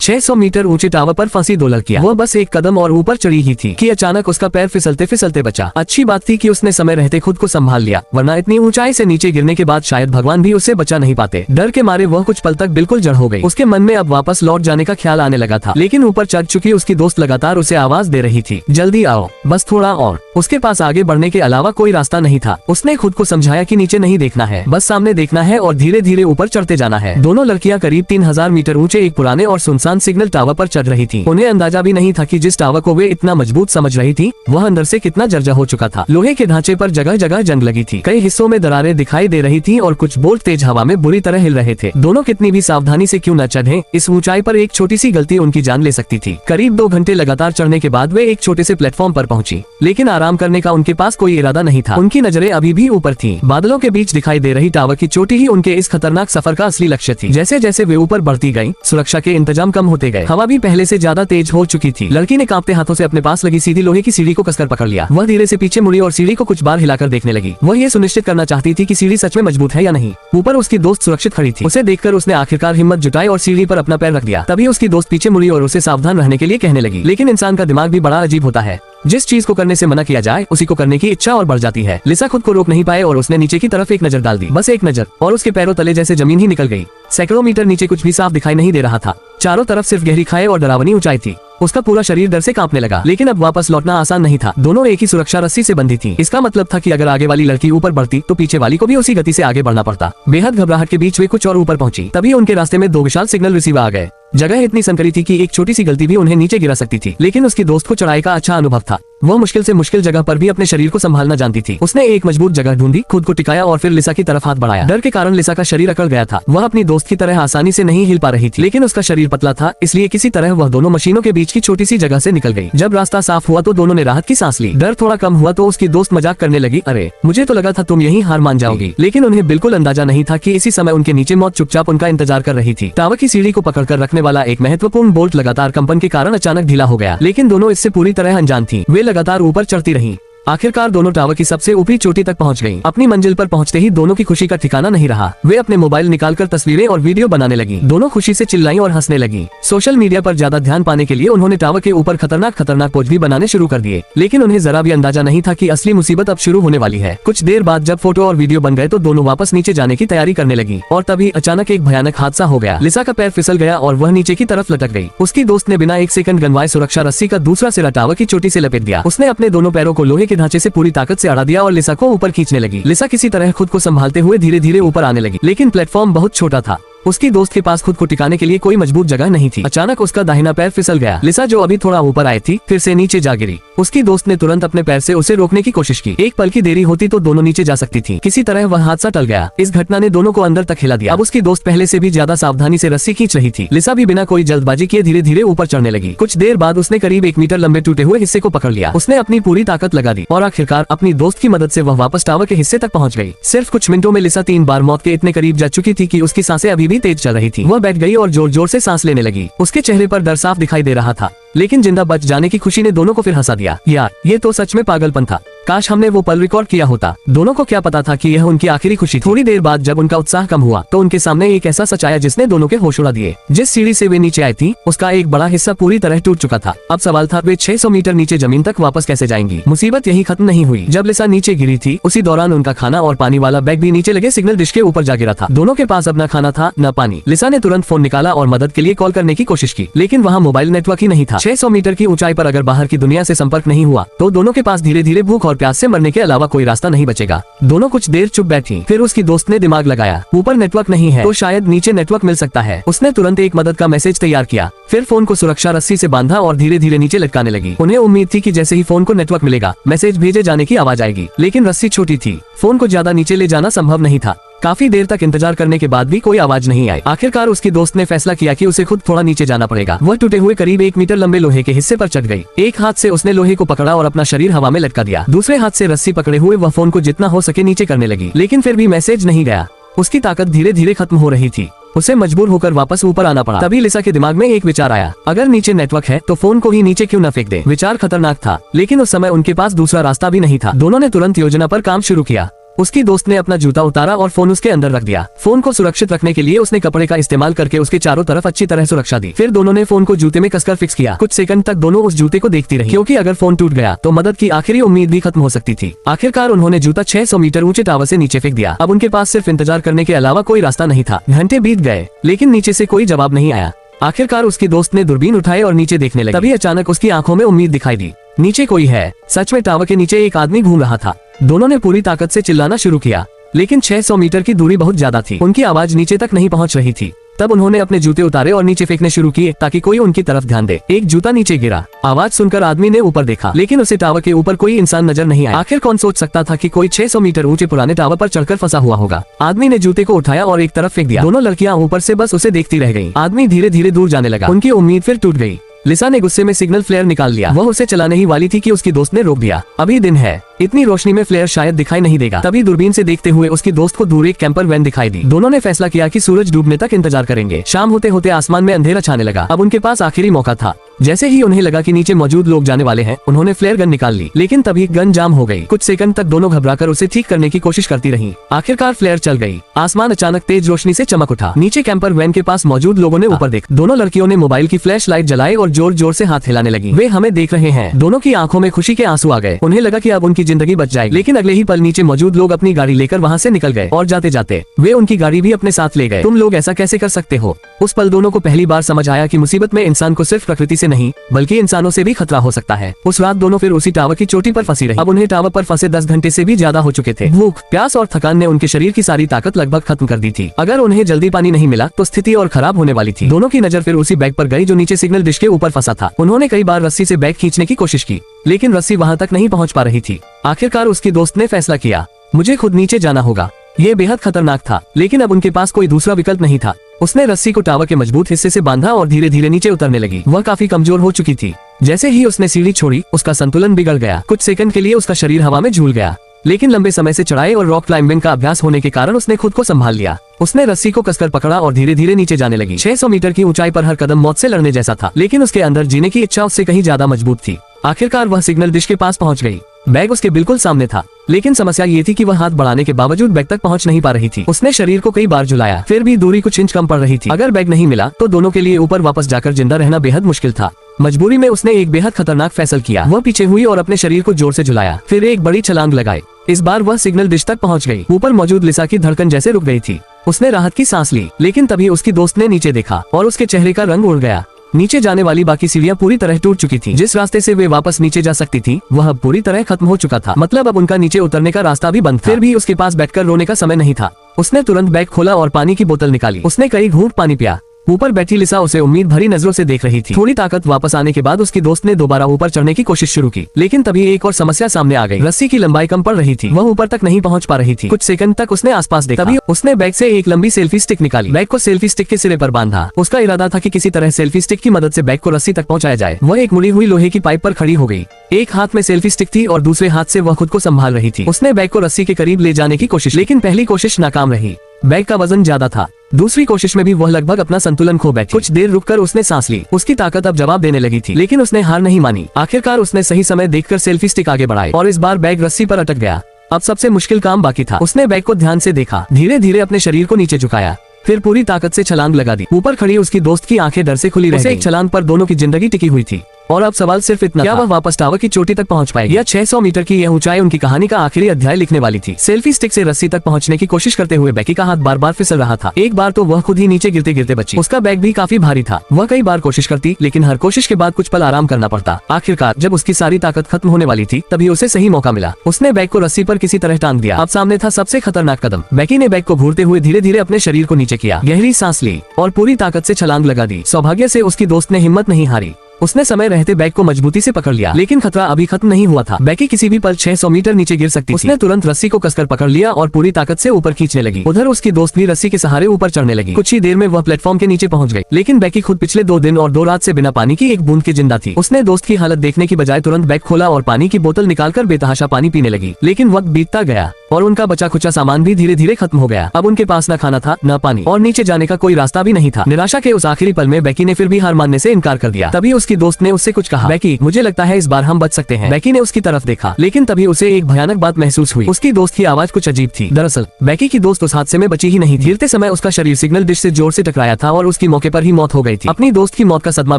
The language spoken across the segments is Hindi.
600 मीटर ऊंचे टावर पर फंसी दो लड़कियां। वो बस एक कदम और ऊपर चढ़ी ही थी कि अचानक उसका पैर फिसलते फिसलते बचा। अच्छी बात थी कि उसने समय रहते खुद को संभाल लिया, वरना इतनी ऊंचाई से नीचे गिरने के बाद शायद भगवान भी उसे बचा नहीं पाते। डर के मारे वह कुछ पल तक बिल्कुल जड़ हो गई। उसके मन में अब वापस लौट जाने का ख्याल आने लगा था, लेकिन ऊपर चढ़ चुकी उसकी दोस्त लगातार उसे आवाज दे रही थी, जल्दी आओ, बस थोड़ा और। उसके पास आगे बढ़ने के अलावा कोई रास्ता नहीं था। उसने खुद को समझाया कि नीचे नहीं देखना है, बस सामने देखना है और धीरे धीरे ऊपर चढ़ते जाना है। दोनों लड़कियां करीब 3000 मीटर ऊंचे एक पुराने और सुनसान सिग्नल टावर पर चढ़ रही थी। उन्हें अंदाजा भी नहीं था कि जिस टावर को वे इतना मजबूत समझ रही थी वह अंदर से कितना जर्जर हो चुका था। लोहे के ढांचे पर जगह जगह जंग लगी थी, कई हिस्सों में दरारें दिखाई दे रही थी और कुछ बोल्ट तेज हवा में बुरी तरह हिल रहे थे। दोनों कितनी भी सावधानी से क्यों न चढ़े, इस ऊंचाई पर एक छोटी सी गलती उनकी जान ले सकती थी। करीब 2 घंटे लगातार चढ़ने के बाद वे एक छोटे से प्लेटफॉर्म पर पहुंची, लेकिन आराम करने का उनके पास कोई इरादा नहीं था। उनकी नजरें अभी भी ऊपर थी। बादलों के बीच दिखाई दे रही टावर की चोटी ही उनके इस खतरनाक सफर का असली लक्ष्य थी। जैसे जैसे वे ऊपर बढ़ती गई, सुरक्षा के इंतजाम कम होते गए। हवा भी पहले से ज्यादा तेज हो चुकी थी। लड़की ने कांपते हाथों से अपने पास लगी सीधी लोहे की सीढ़ी को कसकर पकड़ लिया। वह धीरे से पीछे मुड़ी और सीढ़ी को कुछ बार हिलाकर देखने लगी। वह ये सुनिश्चित करना चाहती थी कि सीढ़ी सच में मजबूत है या नहीं। ऊपर उसकी दोस्त सुरक्षित खड़ी थी। उसे देखकर उसने आखिरकार हिम्मत जुटाई और सीढ़ी पर अपना पैर रख दिया। तभी उसकी दोस्त पीछे मुड़ी और उसे सावधान रहने के लिए कहने लगी। लेकिन इंसान का दिमाग भी बड़ा अजीब होता है, जिस चीज को करने से मना किया जाए उसी को करने की इच्छा और बढ़ जाती है। लिसा खुद को रोक नहीं पाए और उसने नीचे की तरफ एक नजर डाल दी, बस एक नजर, और उसके पैरों तले जैसे जमीन ही निकल गई। सैकड़ों मीटर नीचे कुछ भी साफ दिखाई नहीं दे रहा था। चारों तरफ सिर्फ गहरी खाई और डरावनी ऊंचाई थी। उसका पूरा शरीर डर से कांपने लगा, लेकिन अब वापस लौटना आसान नहीं था। दोनों एक ही सुरक्षा रस्सी से बंधी थी। इसका मतलब था कि अगर आगे वाली लड़की ऊपर बढ़ती तो पीछे वाली को भी उसी गति से आगे बढ़ना पड़ता। बेहद घबराहट के बीच वे कुछ और ऊपर पहुंची। तभी उनके रास्ते में 2 विशाल सिग्नल रिसीवर आ गए। जगह इतनी संकरी थी कि एक छोटी सी गलती भी उन्हें नीचे गिरा सकती थी, लेकिन उसकी दोस्त को चढ़ाई का अच्छा अनुभव था। वह मुश्किल से मुश्किल जगह पर भी अपने शरीर को संभालना जानती थी। उसने एक मजबूत जगह ढूंढी, खुद को टिकाया और फिर लिसा की तरफ हाथ बढ़ाया। डर के कारण लिसा का शरीर अकड़ गया था। वह अपनी दोस्त की तरह आसानी से नहीं हिल पा रही थी, लेकिन उसका शरीर पतला था, इसलिए किसी तरह वह दोनों मशीनों के बीच की छोटी सी जगह से निकल गई। जब रास्ता साफ हुआ तो दोनों ने राहत की सांस ली। डर थोड़ा कम हुआ तो उसकी दोस्त मजाक करने लगी, अरे मुझे तो लगा था तुम यहीं हार मान जाओगी। लेकिन उन्हें बिल्कुल अंदाजा नहीं था कि इसी समय उनके नीचे मौत चुपचाप उनका इंतजार कर रही थी। टावर की सीढ़ी को पकड़कर रखने वाला एक महत्वपूर्ण बोल्ट लगातार कंपन के कारण अचानक ढीला हो गया, लेकिन दोनों इससे पूरी तरह अनजान थी। वे लगातार ऊपर चढ़ती रहीं। आखिरकार दोनों टावर की सबसे ऊपरी चोटी तक पहुंच गईं। अपनी मंजिल पर पहुंचते ही दोनों की खुशी का ठिकाना नहीं रहा। वे अपने मोबाइल निकालकर तस्वीरें और वीडियो बनाने लगी। दोनों खुशी से चिल्लाईं और हंसने लगी। सोशल मीडिया पर ज्यादा ध्यान पाने के लिए उन्होंने टावर के ऊपर खतरनाक पोज भी बनाने शुरू कर दिए, लेकिन उन्हें जरा भी अंदाजा नहीं था कि असली मुसीबत अब शुरू होने वाली है। कुछ देर बाद जब फोटो और वीडियो बन गए तो दोनों वापस नीचे जाने की तैयारी करने लगी, और तभी अचानक एक भयानक हादसा हो गया। लिसा का पैर फिसल गया और वह नीचे की तरफ लटक गई। उसकी दोस्त ने बिना एक सेकंड गंवाए सुरक्षा रस्सी का दूसरा सिरा टावर की चोटी से लपेट दिया। उसने अपने दोनों पैरों को लोहे के ढांचे से पूरी ताकत से अड़ा दिया और लिसा को ऊपर खींचने लगी। लिसा किसी तरह खुद को संभालते हुए धीरे धीरे ऊपर आने लगी, लेकिन प्लेटफॉर्म बहुत छोटा था। उसकी दोस्त के पास खुद को टिकाने के लिए कोई मजबूत जगह नहीं थी। अचानक उसका दाहिना पैर फिसल गया। लिसा जो अभी थोड़ा ऊपर आई थी फिर से नीचे जा गिरी। उसकी दोस्त ने तुरंत अपने पैर से उसे रोकने की कोशिश की। एक पल की देरी होती तो दोनों नीचे जा सकती थी। किसी तरह वह हादसा टल गया। इस घटना ने दोनों को अंदर तक हिला दिया। अब उसकी दोस्त पहले से भी ज्यादा सावधानी से रस्सी खींच रही थी। लिसा भी बिना कोई जल्दबाजी किए धीरे धीरे ऊपर चढ़ने लगी। कुछ देर बाद उसने करीब 1 मीटर लंबे टूटे हुए हिस्से को पकड़ लिया। उसने अपनी पूरी ताकत लगा दी और आखिरकार अपनी दोस्त की मदद से वह वापस टावर के हिस्से तक पहुंच गई। सिर्फ कुछ मिनटों में लिसा 3 बार मौत के इतने करीब जा चुकी थी कि उसकी सांसें अभी भी तेज चल रही थी। वह बैठ गई और जोर जोर से सांस लेने लगी। उसके चेहरे पर डर साफ दिखाई दे रहा था, लेकिन जिंदा बच जाने की खुशी ने दोनों को फिर हंसा दिया। यार ये तो सच में पागलपन था। काश हमने वो पल रिकॉर्ड किया होता। दोनों को क्या पता था कि यह उनकी आखिरी खुशी थी। थोड़ी देर बाद जब उनका उत्साह कम हुआ तो उनके सामने एक ऐसा सच आया जिसने दोनों के होश उड़ा दिए। जिस सीढ़ी से वे नीचे आई थी उसका एक बड़ा हिस्सा पूरी तरह टूट चुका था। अब सवाल था वे 600 मीटर नीचे जमीन तक वापस कैसे जाएंगी। मुसीबत यही खत्म नहीं हुई। जब लिसा नीचे गिरी थी उसी दौरान उनका खाना और पानी वाला बैग भी नीचे लगे सिग्नल डिश के ऊपर जा गिरा था। दोनों के पास अपना खाना था न पानी। लिसा ने तुरंत फोन निकाला और मदद के लिए कॉल करने की कोशिश की, लेकिन वहाँ मोबाइल नेटवर्क ही नहीं था। 600 मीटर की ऊंचाई पर अगर बाहर की दुनिया से संपर्क नहीं हुआ तो दोनों के पास धीरे धीरे भूख और प्यास से मरने के अलावा कोई रास्ता नहीं बचेगा। दोनों कुछ देर चुप बैठी। फिर उसकी दोस्त ने दिमाग लगाया, ऊपर नेटवर्क नहीं है तो शायद नीचे नेटवर्क मिल सकता है। उसने तुरंत एक मदद का मैसेज तैयार किया, फिर फोन को सुरक्षा रस्सी से बांधा और धीरे धीरे नीचे लटकाने लगी। उन्हें उम्मीद थी कि जैसे ही फोन को नेटवर्क मिलेगा मैसेज भेजे जाने की आवाज आएगी, लेकिन रस्सी छोटी थी। फोन को ज्यादा नीचे ले जाना संभव नहीं था। काफी देर तक इंतजार करने के बाद भी कोई आवाज नहीं आई। आखिरकार उसकी दोस्त ने फैसला किया कि उसे खुद थोड़ा नीचे जाना पड़ेगा। वह टूटे हुए करीब 1 मीटर लंबे लोहे के हिस्से पर चढ़ गई। एक हाथ से उसने लोहे को पकड़ा और अपना शरीर हवा में लटका दिया। दूसरे हाथ से रस्सी पकड़े हुए वह फोन को जितना हो सके नीचे करने लगी, लेकिन फिर भी मैसेज नहीं गया। उसकी ताकत धीरे धीरे खत्म हो रही थी। उसे मजबूर होकर वापस ऊपर आना पड़ा। तभी लिसा के दिमाग में एक विचार आया, अगर नीचे नेटवर्क है तो फोन को ही नीचे क्यों न फेंक दे। विचार खतरनाक था, लेकिन उस समय उनके पास दूसरा रास्ता भी नहीं था। दोनों ने तुरंत योजना पर काम शुरू किया। उसकी दोस्त ने अपना जूता उतारा और फोन उसके अंदर रख दिया। फोन को सुरक्षित रखने के लिए उसने कपड़े का इस्तेमाल करके उसके चारों तरफ अच्छी तरह सुरक्षा दी। फिर दोनों ने फोन को जूते में कसकर फिक्स किया। कुछ सेकंड तक दोनों उस जूते को देखती रही, क्योंकि अगर फोन टूट गया तो मदद की आखिरी उम्मीद भी खत्म हो सकती थी। आखिरकार उन्होंने जूता 600 मीटर ऊंचे टावर से नीचे फेंक दिया। अब उनके पास सिर्फ इंतजार करने के अलावा कोई रास्ता नहीं था। घंटे बीत गए लेकिन नीचे से कोई जवाब नहीं आया। आखिरकार उसकी दोस्त ने दूरबीन उठाई और नीचे देखने लगी। तभी अचानक उसकी आंखों में उम्मीद दिखाई दी। नीचे कोई है। सच में टावर के नीचे एक आदमी घूम रहा था। दोनों ने पूरी ताकत से चिल्लाना शुरू किया, लेकिन 600 मीटर की दूरी बहुत ज्यादा थी। उनकी आवाज नीचे तक नहीं पहुंच रही थी। तब उन्होंने अपने जूते उतारे और नीचे फेंकने शुरू किए ताकि कोई उनकी तरफ ध्यान दे। एक जूता नीचे गिरा। आवाज सुनकर आदमी ने ऊपर देखा, लेकिन उसे टावर के ऊपर कोई इंसान नजर नहीं आया। आखिर कौन सोच सकता था कि कोई 600 मीटर ऊंचे पुराने टावर पर चढ़कर फंसा हुआ होगा। आदमी ने जूते को उठाया और एक तरफ फेंक दिया। दोनों लड़कियां ऊपर से बस उसे देखती रह गईं। आदमी धीरे धीरे दूर जाने लगा। उनकी उम्मीद फिर टूट गई। लिसा ने गुस्से में सिग्नल फ्लेयर निकाल लिया। वह उसे चलाने ही वाली थी कि उसकी दोस्त ने रोक दिया। अभी दिन है, इतनी रोशनी में फ्लेयर शायद दिखाई नहीं देगा। तभी दूरबीन से देखते हुए उसकी दोस्त को दूर एक कैंपर वैन दिखाई दी। दोनों ने फैसला किया कि सूरज डूबने तक इंतजार करेंगे। शाम होते होते आसमान में अंधेरा छाने लगा। अब उनके पास आखिरी मौका था। जैसे ही उन्हें लगा कि नीचे मौजूद लोग जाने वाले हैं, उन्होंने फ्लेयर गन निकाल ली, लेकिन तभी गन जाम हो गई। कुछ सेकंड तक दोनों घबराकर उसे ठीक करने की कोशिश करती रहीं। आखिरकार फ्लेयर चल गई। आसमान अचानक तेज रोशनी से चमक उठा। नीचे कैंपर वैन के पास मौजूद लोगों ने ऊपर देखा। दोनों लड़कियों ने मोबाइल की फ्लैश लाइट जलाई और जोर जोर से हाथ हिलाने लगी। वे हमें देख रहे हैं। दोनों की आंखों में खुशी के आंसू आ गए। उन्हें लगा कि अब उनकी जिंदगी बच जाएगी। लेकिन अगले ही पल नीचे मौजूद लोग अपनी गाड़ी लेकर वहाँ से निकल गए और जाते जाते वे उनकी गाड़ी भी अपने साथ ले गए। तुम लोग ऐसा कैसे कर सकते हो? उस पल दोनों को पहली बार समझ आया कि मुसीबत में इंसान को सिर्फ प्रकृति से नहीं बल्कि इंसानों से भी खतरा हो सकता है। उस रात दोनों फिर उसी टावर की चोटी पर फंसी रही। अब उन्हें टावर पर फंसे 10 घंटे से भी ज्यादा हो चुके थे। भूख, प्यास और थकान ने उनके शरीर की सारी ताकत लगभग खत्म कर दी थी। अगर उन्हें जल्दी पानी नहीं मिला तो स्थिति और खराब होने वाली थी। दोनों की नजर फिर उसी बैग पर गई जो नीचे सिग्नल डिश के ऊपर फंसा था। उन्होंने कई बार रस्सी से बैग खींचने की कोशिश की, लेकिन रस्सी वहाँ तक नहीं पहुँच पा रही थी। आखिरकार उसकी दोस्त ने फैसला किया, मुझे खुद नीचे जाना होगा। ये बेहद खतरनाक था, लेकिन अब उनके पास कोई दूसरा विकल्प नहीं था। उसने रस्सी को टावर के मजबूत हिस्से से बांधा और धीरे धीरे नीचे उतरने लगी। वह काफी कमजोर हो चुकी थी। जैसे ही उसने सीढ़ी छोड़ी, उसका संतुलन बिगड़ गया। कुछ सेकंड के लिए उसका शरीर हवा में झूल गया, लेकिन लंबे समय से चढ़ाई और रॉक क्लाइंबिंग का अभ्यास होने के कारण उसने खुद को संभाल लिया। उसने रस्सी को कसकर पकड़ा और धीरे धीरे नीचे जाने लगी। 600 मीटर की ऊंचाई पर हर कदम मौत से लड़ने जैसा था, लेकिन उसके अंदर जीने की इच्छा उससे कहीं ज्यादा मजबूत थी। आखिरकार वह सिग्नल डिश के पास पहुंच गई। बैग उसके बिल्कुल सामने था, लेकिन समस्या ये थी कि वह हाथ बढ़ाने के बावजूद बैग तक पहुंच नहीं पा रही थी। उसने शरीर को कई बार झुलाया, फिर भी दूरी कुछ इंच कम पड़ रही थी। अगर बैग नहीं मिला तो दोनों के लिए ऊपर वापस जाकर जिंदा रहना बेहद मुश्किल था। मजबूरी में उसने एक बेहद खतरनाक फैसला किया। वह पीछे हुई और अपने शरीर को जोर से झुलाया, फिर एक बड़ी छलांग लगाई। इस बार वह सिग्नल डिश तक पहुंच गई। ऊपर मौजूद लिसा की धड़कन जैसे रुक गई थी। उसने राहत की सांस ली, लेकिन तभी उसकी दोस्त ने नीचे देखा और उसके चेहरे का रंग उड़ गया। नीचे जाने वाली बाकी सीढ़ियां पूरी तरह टूट चुकी थी। जिस रास्ते से वे वापस नीचे जा सकती थी, वह अब पूरी तरह खत्म हो चुका था। मतलब अब उनका नीचे उतरने का रास्ता भी बंद था। फिर भी उसके पास बैठकर रोने का समय नहीं था। उसने तुरंत बैग खोला और पानी की बोतल निकाली। उसने कई घूंट पानी पिया। ऊपर बैठी लिसा उसे उम्मीद भरी नजरों से देख रही थी। थोड़ी ताकत वापस आने के बाद उसकी दोस्त ने दोबारा ऊपर चढ़ने की कोशिश शुरू की, लेकिन तभी एक और समस्या सामने आ गई। रस्सी की लंबाई कम पड़ रही थी। वह ऊपर तक नहीं पहुंच पा रही थी। कुछ सेकंड तक उसने आसपास देखा। तभी उसने बैग से एक लंबी सेल्फी स्टिक निकाली। बैग को सेल्फी स्टिक के सिरे पर बांधा। उसका इरादा था कि किसी तरह सेल्फी स्टिक की मदद से बैग को रस्सी तक पहुंचाया जाए। वह एक मुड़ी हुई लोहे की पाइप पर खड़ी हो गई। एक हाथ में सेल्फी स्टिक थी और दूसरे हाथ से वह खुद को संभाल रही थी। उसने बैग को रस्सी के करीब ले जाने की कोशिश, लेकिन पहली कोशिश नाकाम रही। बैग का वजन ज्यादा था। दूसरी कोशिश में भी वह लगभग अपना संतुलन खो बैठी। कुछ देर रुककर उसने सांस ली। उसकी ताकत अब जवाब देने लगी थी, लेकिन उसने हार नहीं मानी। आखिरकार उसने सही समय देखकर सेल्फी स्टिक आगे बढ़ाई और इस बार बैग रस्सी पर अटक गया। अब सबसे मुश्किल काम बाकी था। उसने बैग को ध्यान से देखा, धीरे धीरे अपने शरीर को नीचे झुकाया, फिर पूरी ताकत से छलांग लगा दी। ऊपर खड़ी उसकी दोस्त की आंखें डर से खुली रह गईं। एक छलांग पर दोनों की जिंदगी टिकी हुई थी और अब सवाल सिर्फ इतना, क्या वह वापस टावर की चोटी तक पहुंच पाएगी? या 600 मीटर की यह ऊंचाई उनकी कहानी का आखिरी अध्याय लिखने वाली थी। सेल्फी स्टिक से रस्सी तक पहुंचने की कोशिश करते हुए बेकी का हाथ बार बार फिसल रहा था। एक बार तो वह खुद ही नीचे गिरते गिरते बची। उसका बैग भी काफी भारी था। वह कई बार कोशिश करती, लेकिन हर कोशिश के बाद कुछ पल आराम करना पड़ता। आखिरकार जब उसकी सारी ताकत खत्म होने वाली थी, तभी उसे सही मौका मिला। उसने बैग को रस्सी पर किसी तरह टांग दिया। अब सामने था सबसे खतरनाक कदम। बेकी ने बैग को घूरते हुए धीरे धीरे अपने शरीर को नीचे किया, गहरी सांस ली और पूरी ताकत से छलांग लगा दी। सौभाग्य से उसकी दोस्त ने हिम्मत नहीं हारी। उसने समय रहते बैग को मजबूती से पकड़ लिया, लेकिन खतरा अभी खत्म नहीं हुआ था। बेकी किसी भी पल 600 मीटर नीचे गिर सकती थी। उसने तुरंत रस्सी को कसकर पकड़ लिया और पूरी ताकत से ऊपर खींचने लगी। उधर उसकी दोस्त भी रस्सी के सहारे ऊपर चढ़ने लगी। कुछ ही देर में वह प्लेटफॉर्म के नीचे पहुंच गई, लेकिन बेकी खुद पिछले 2 दिन और 2 रात से बिना पानी की एक बूंद की जिंदा थी। उसने दोस्त की हालत देखने की बजाय तुरंत बैग खोला और पानी की बोतल निकालकर बेतहाशा पानी पीने लगी। लेकिन वक्त बीतता गया और उनका बचा खुचा सामान भी धीरे धीरे खत्म हो गया। अब उनके पास न खाना था, न पानी और नीचे जाने का कोई रास्ता भी नहीं था। निराशा के उस आखिरी पल में बेकी ने फिर भी हार मानने से इनकार कर दिया। तभी उसकी उसकी दोस्त ने उससे कुछ कहा, बेकी मुझे लगता है इस बार हम बच सकते हैं। बेकी ने उसकी तरफ देखा, लेकिन तभी उसे एक भयानक बात महसूस हुई। उसकी दोस्त की आवाज कुछ अजीब थी। दरअसल बेकी की दोस्त उस हादसे में बची ही नहीं थी। गिरते समय उसका शरीर सिग्नल डिश से जोर से टकराया था और उसकी मौके पर ही मौत हो गई थी। अपनी दोस्त की मौत का सदमा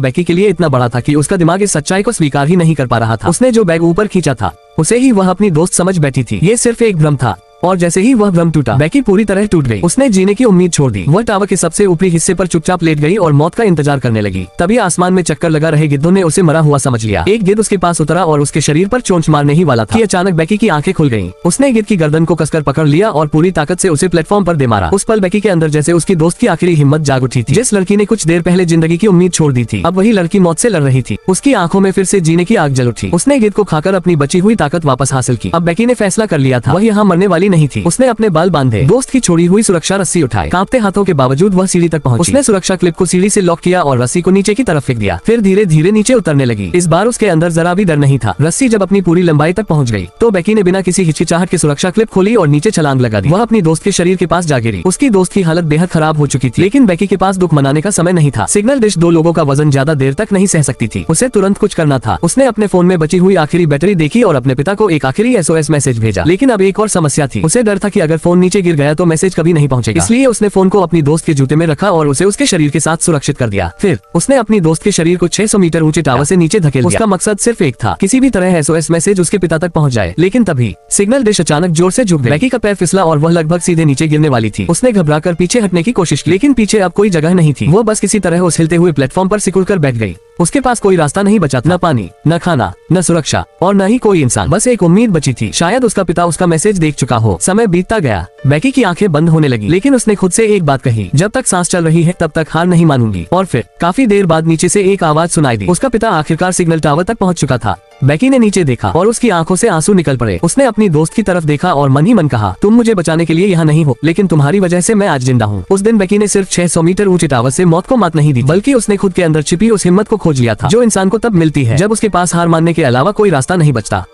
बेकी के लिए इतना बड़ा था कि उसका दिमाग इस सच्चाई को स्वीकार ही नहीं कर पा रहा था। उसने जो बैग ऊपर खींचा था उसे ही वह अपनी दोस्त समझ बैठी थी। ये सिर्फ एक भ्रम था और जैसे ही वह भ्रम टूटा, बेकी पूरी तरह टूट गई। उसने जीने की उम्मीद छोड़ दी। वह टावर के सबसे ऊपरी हिस्से पर चुपचाप लेट गई और मौत का इंतजार करने लगी। तभी आसमान में चक्कर लगा रहे गिद्धों ने उसे मरा हुआ समझ लिया। एक गिद्ध उसके पास उतरा और उसके शरीर पर चोंच मारने ही वाला था कि अचानक बेकी की आंखें खुल गईं। उसने गिद्ध की गर्दन को कसकर पकड़ लिया और पूरी ताकत से उसे प्लेटफॉर्म पर दे मारा। उस पल बेकी के अंदर जैसे उसकी दोस्त की आखिरी हिम्मत जाग उठी थी। जिस लड़की ने कुछ देर पहले जिंदगी की उम्मीद छोड़ दी थी, अब वही लड़की मौत से लड़ रही थी। उसकी आंखों में फिर से जीने की आग जल उठी। उसने गिद्ध को खाकर अपनी बची हुई ताकत वापस हासिल की। अब बेकी ने फैसला कर लिया था, वह यहाँ मरने वाली नहीं थी। उसने अपने बाल बांधे, दोस्त की छोड़ी हुई सुरक्षा रस्सी उठाई। कांपते हाथों के बावजूद वह सीढ़ी तक पहुंची। उसने सुरक्षा क्लिप को सीढ़ी से लॉक किया और रस्सी को नीचे की तरफ फेंक दिया। फिर धीरे धीरे नीचे उतरने लगी। इस बार उसके अंदर जरा भी डर नहीं था। रस्सी जब अपनी पूरी लंबाई तक पहुंच गई तो बेकी ने बिना किसी हिचकिचाहट के सुरक्षा क्लिप खोली और नीचे छलांग लगा दी। वह अपनी दोस्त के शरीर के पास जा गिरी। उसकी दोस्त की हालत बेहद खराब हो चुकी थी, लेकिन बेकी के पास दुख मनाने का समय नहीं था। सिग्नल डिश 2 लोगों का वजन ज्यादा देर तक नहीं सह सकती थी। उसे तुरंत कुछ करना था। उसने अपने फोन में बची हुई आखिरी बैटरी देखी और अपने पिता को एक आखिरी SOS मैसेज भेजा। लेकिन अब एक और समस्या थी। उसे डर था कि अगर फोन नीचे गिर गया तो मैसेज कभी नहीं पहुंचेगा। इसलिए उसने फोन को अपनी दोस्त के जूते में रखा और उसे उसके शरीर के साथ सुरक्षित कर दिया। फिर उसने अपनी दोस्त के शरीर को 600 मीटर ऊंचे टावर से नीचे धकेल दिया। उसका मकसद सिर्फ एक था, किसी भी तरह SOS मैसेज उसके पिता तक पहुंच जाए। लेकिन तभी सिग्नल डिश अचानक जोर से झुक गई। बेकी का पैर फिसला और वह लगभग सीधे नीचे गिरने वाली थी। उसने घबराकर पीछे हटने की कोशिश की, लेकिन पीछे अब कोई जगह नहीं थी। वो बस किसी तरह उस हिलते हुए प्लेटफॉर्म पर सिकुड़कर बैठ गई। उसके पास कोई रास्ता नहीं बचा था, न पानी, न खाना, न सुरक्षा और न ही कोई इंसान। बस एक उम्मीद बची थी, शायद उसका पिता उसका मैसेज देख चुका हो। समय बीतता गया, बेकी की आंखें बंद होने लगी, लेकिन उसने खुद से एक बात कही, जब तक सांस चल रही है तब तक हार नहीं मानूंगी। और फिर काफी देर बाद नीचे से एक आवाज सुनाई दी। उसका पिता आखिरकार सिग्नल टावर तक पहुंच चुका था। बेकी ने नीचे देखा और उसकी आंखों से आंसू निकल पड़े। उसने अपनी दोस्त की तरफ देखा और मन ही मन कहा, तुम मुझे बचाने के लिए यहाँ नहीं हो, लेकिन तुम्हारी वजह से मैं आज जिंदा हूँ। उस दिन बेकी ने सिर्फ 600 मीटर ऊंचे टावर से मौत को मात नहीं दी, बल्कि उसने खुद के अंदर छिपी उस हिम्मत को खोज लिया था जो इंसान को तब मिलती है जब उसके पास हार मानने के अलावा कोई रास्ता नहीं बचता।